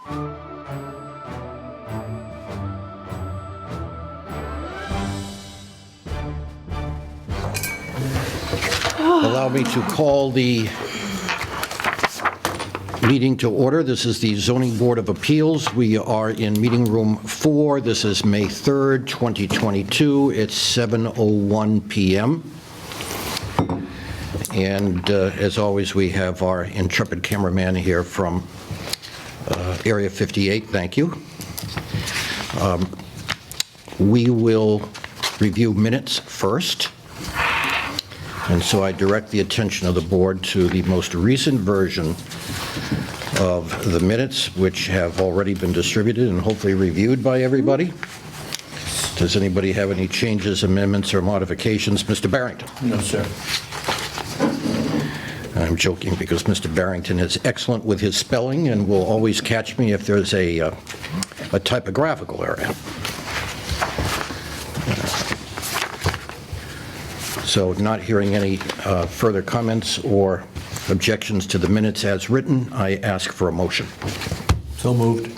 Allow me to call the meeting to order. This is the Zoning Board of Appeals. We are in meeting room 4. This is May 3rd, 2022. It's 7:01 p.m. And as always, we have our intrepid cameraman here from Area 58. Thank you. We will review minutes first. And so I direct the attention of the board to the most recent version of the minutes, which have already been distributed and hopefully reviewed by everybody. Does anybody have any changes, amendments, or modifications? Mr. Barrington? No, sir. I'm joking because Mr. Barrington is excellent with his spelling and will always catch me if there's a typographical error. So not hearing any further comments or objections to the minutes as written, I ask for a motion. So moved.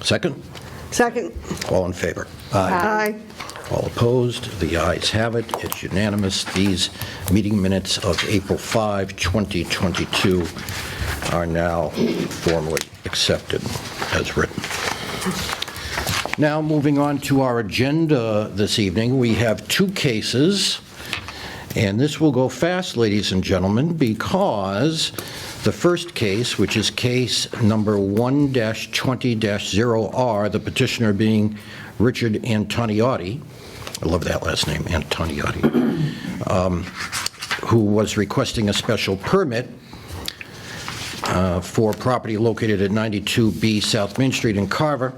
Second? Second. All in favor? Aye. All opposed? The ayes have it. It's unanimous. These meeting minutes of April 5, 2022 are now formally accepted as written. Now, moving on to our agenda this evening, we have two cases. And this will go fast, ladies and gentlemen, because the first case, which is case number 1-20-0R, the petitioner being Richard Antoniotti, I love that last name, Antoniotti, who was requesting a special permit for property located at 92B South Main Street in Carver.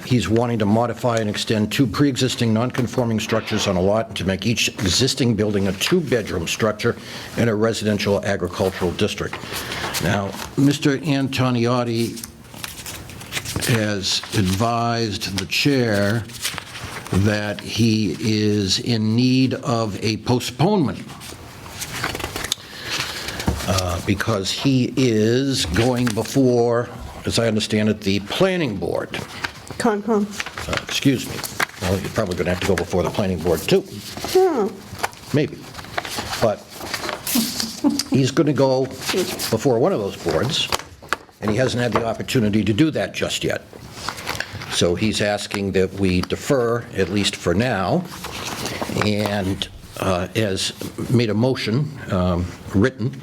He's wanting to modify and extend two pre-existing non-conforming structures on a lot to make each existing building a two-bedroom structure in a residential agricultural district. Now, Mr. Antoniotti has advised the chair that he is in need of a postponement because he is going before, as I understand it, the planning board. Concom. Excuse me. Well, you're probably going to have to go before the planning board, too. Yeah. Maybe. But he's going to go before one of those boards, and he hasn't had the opportunity to do that just yet. So he's asking that we defer, at least for now, and has made a motion, written,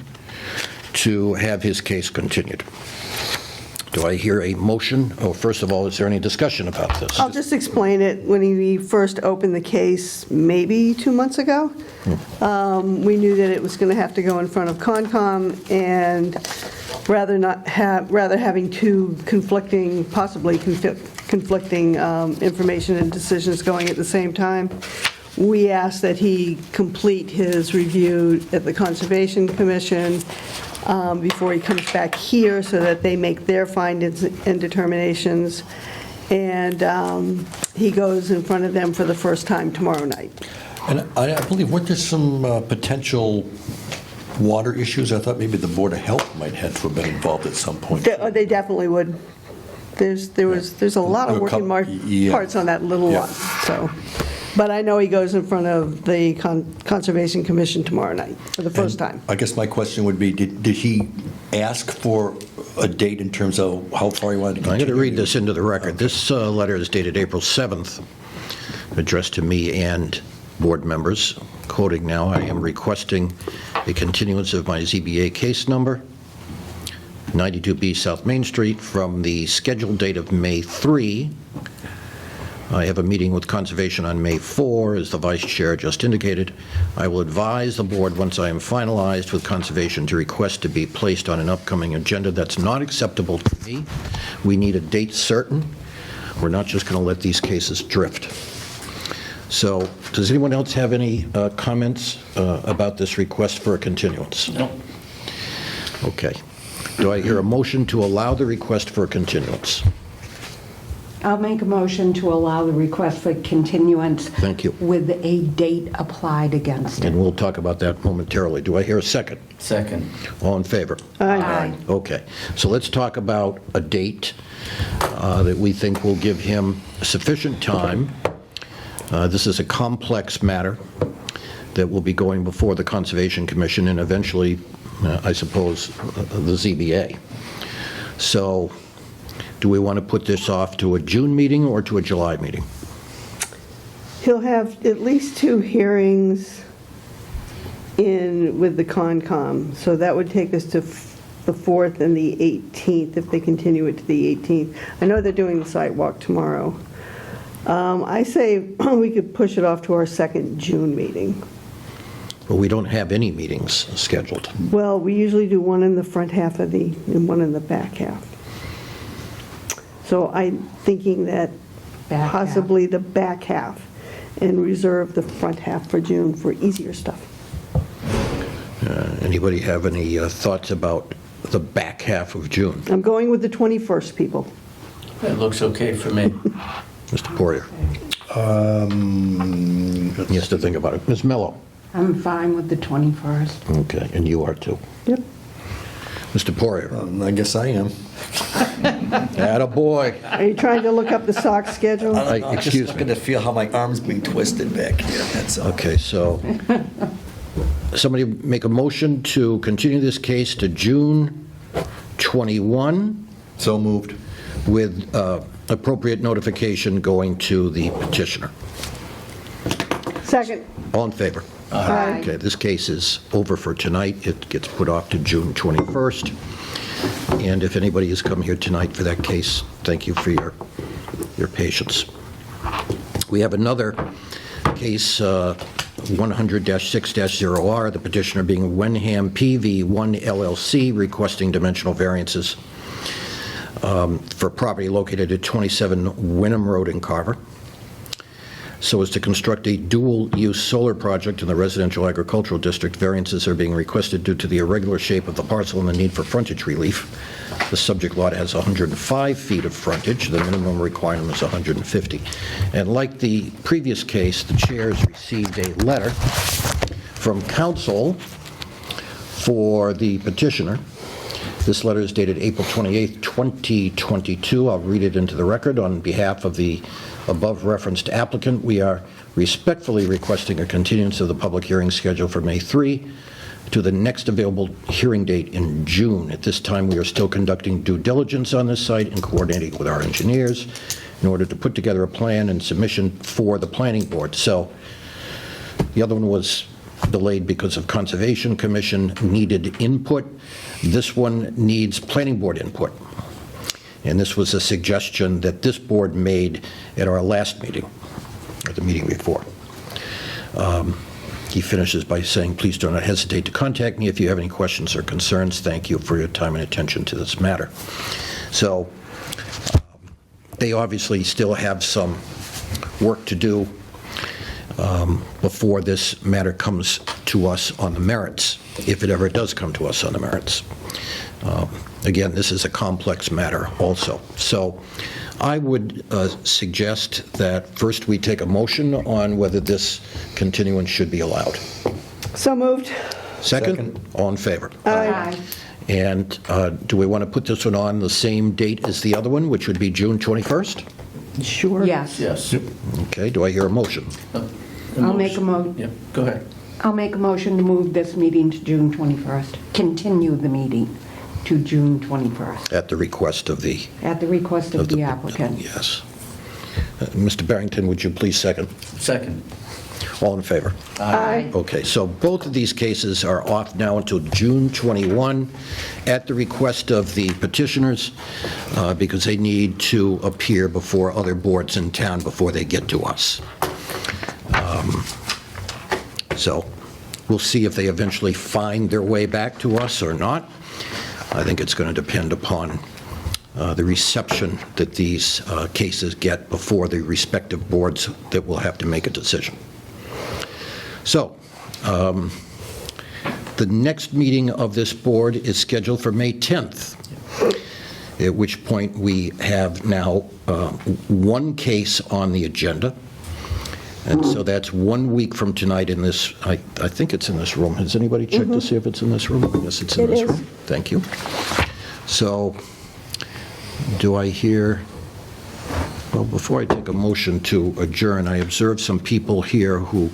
to have his case continued. Do I hear a motion? Oh, first of all, is there any discussion about this? I'll just explain it. When he first opened the case, maybe 2 months ago, we knew that it was going to have to go in front of Concom, and rather having two conflicting, possibly conflicting information and decisions going at the same time, we asked that he complete his review at the Conservation Commission before he comes back here so that they make their findings and determinations. And he goes in front of them for the first time tomorrow night. And I believe, weren't there some potential water issues? I thought maybe the Board of Health might have to have been involved at some point. They definitely would. There's a lot of working parts on that little lot, so. But I know he goes in front of the Conservation Commission tomorrow night for the first time. I guess my question would be, did he ask for a date in terms of how far he wanted to continue? I'm going to read this into the record. Okay. This letter is dated April 7th, addressed to me and board members. Quoting now, I am requesting a continuance of my ZBA case number, 92B South Main Street, from the scheduled date of May 3. I have a meeting with Conservation on May 4, as the Vice Chair just indicated. I will advise the board once I am finalized with Conservation to request to be placed on an upcoming agenda. That's not acceptable to me. We need a date certain. We're not just going to let these cases drift. So, does anyone else have any comments about this request for a continuance? No. Okay. Do I hear a motion to allow the request for a continuance? I'll make a motion to allow the request for continuance. Thank you. With a date applied against it. And we'll talk about that momentarily. Do I hear a second? Second. All in favor? Aye. Okay, so let's talk about a date that we think will give him sufficient time. This is a complex matter that will be going before the Conservation Commission and eventually, I suppose, the ZBA. So do we want to put this off to a June meeting or to a July meeting? He'll have at least 2 hearings with the Concom, so that would take us to the 4th and the 18th, if they continue it to the 18th. I know they're doing the sidewalk tomorrow. I say we could push it off to our second June meeting. But we don't have any meetings scheduled. Well, we usually do one in the front half and one in the back half. So I'm thinking that Back half. possibly the back half, and reserve the front half for June for easier stuff. Anybody have any thoughts about the back half of June? I'm going with the 21st, people. That looks okay for me. Mr. Poirier? He has to think about it. Ms. Mello? I'm fine with the 21st. Okay, and you are too. Yep. Mr. Poirier? I guess I am. Attaboy. Are you trying to look up the SOX schedule? I'm just Excuse looking me. to feel how my arm's being twisted back here, that's all. Okay, so somebody make a motion to continue this case to June 21 So moved. with appropriate notification going to the petitioner. Second. All in favor? Aye. Okay, this case is over for tonight. It gets put off to June 21st. And if anybody has come here tonight for that case, thank you for your patience. We have another case, 100-6-0R, the petitioner being Wenham PV1 LLC, requesting dimensional variances for property located at 27 Wynnum Road in Carver, so as to construct a dual-use solar project in the residential agricultural district. Variances are being requested due to the irregular shape of the parcel and the need for frontage relief. The subject lot has 105 feet of frontage. The minimum requirement is 150. And like the previous case, the chair has received a letter from counsel for the petitioner. This letter is dated April 28, 2022. I'll read it into the record. On behalf of the above referenced applicant, we are respectfully requesting a continuance of the public hearing scheduled for May 3 to the next available hearing date in June. At this time, we are still conducting due diligence on this site and coordinating with our engineers in order to put together a plan and submission for the planning board. So the other one was delayed because of Conservation Commission needed input. This one needs planning board input. And this was a suggestion that this board made at our last meeting, or the meeting before. He finishes by saying, please do not hesitate to contact me if you have any questions or concerns. Thank you for your time and attention to this matter. So they obviously still have some work to do before this matter comes to us on the merits, if it ever does come to us on the merits. Again, this is a complex matter also. So I would suggest that first we take a motion on whether this continuance should be allowed. So moved. Second? All in favor? Aye. And do we want to put this one on the same date as the other one, which would be June 21st? Sure. Yes. Yes. Okay, do I hear a motion? I'll make a Yep, go ahead. I'll make a motion to move this meeting to June 21st. Continue the meeting to June 21st, At the request of the... at the request of the applicant. Yes. Mr. Barrington, would you please second? Second. All in favor? Aye. Okay, so both of these cases are off now until June 21 at the request of the petitioners because they need to appear before other boards in town before they get to us. So we'll see if they eventually find their way back to us or not. I think it's going to depend upon the reception that these cases get before the respective boards that will have to make a decision. So, the next meeting of this board is scheduled for May 10th. at which point we have now one case on the agenda. And so that's 1 week from tonight in this, I think it's in this room. Has anybody checked to see if it's in this room? Yes, it's in It this is. room. Thank you. So do I hear, well, before I take a motion to adjourn, I observe some people here who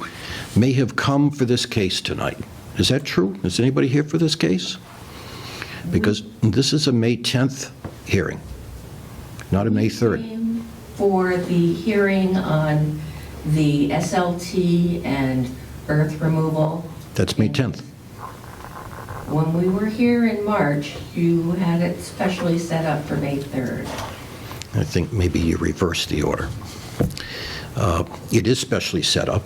may have come for this case tonight. Is that true? Is anybody here for this case? Because this is a May 10th hearing, not a May 3rd. For the hearing on the SLT and earth removal. That's May 10th. When we were here in March, you had it specially set up for May 3rd. I think maybe you reversed the order. It is specially set up,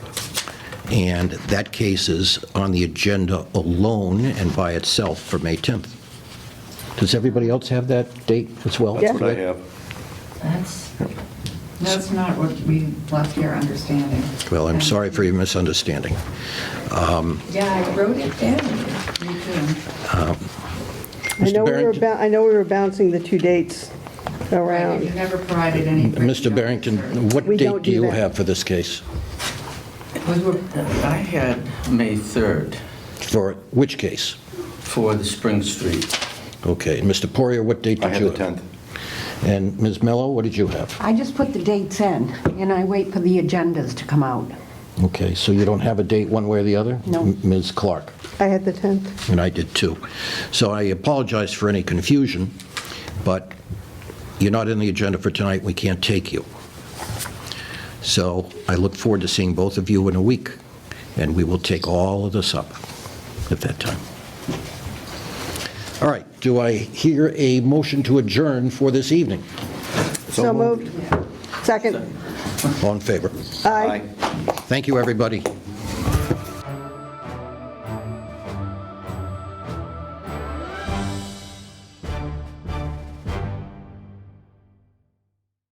and that case is on the agenda alone and by itself for May 10th. Does everybody else have that date as well? Yeah. That's what I have. That's not what we left your understanding. Well, I'm sorry for your misunderstanding. Yeah, I wrote it down. Me too. Mr. Barrington? I know we were bouncing the two dates You around. never provided any. Mr. Barrington, what We date don't do do you that. have for this case? I had May 3rd For which case? for the Spring Street. Okay, and Mr. Poirier, what date I did had you the have? 10th. And Ms. Mello, what did you have? I just put the dates in, and I wait for the agendas to come out. Okay, so you don't have a date one way or the other? No. Ms. Clark? I had the 10th. And I did too. So I apologize for any confusion, but you're not in the agenda for tonight, we can't take you. So I look forward to seeing both of you in a week, and we will take all of this up at that time. All right, do I hear a motion to adjourn for this evening? So moved. Second. All in favor? Aye. Thank you, everybody.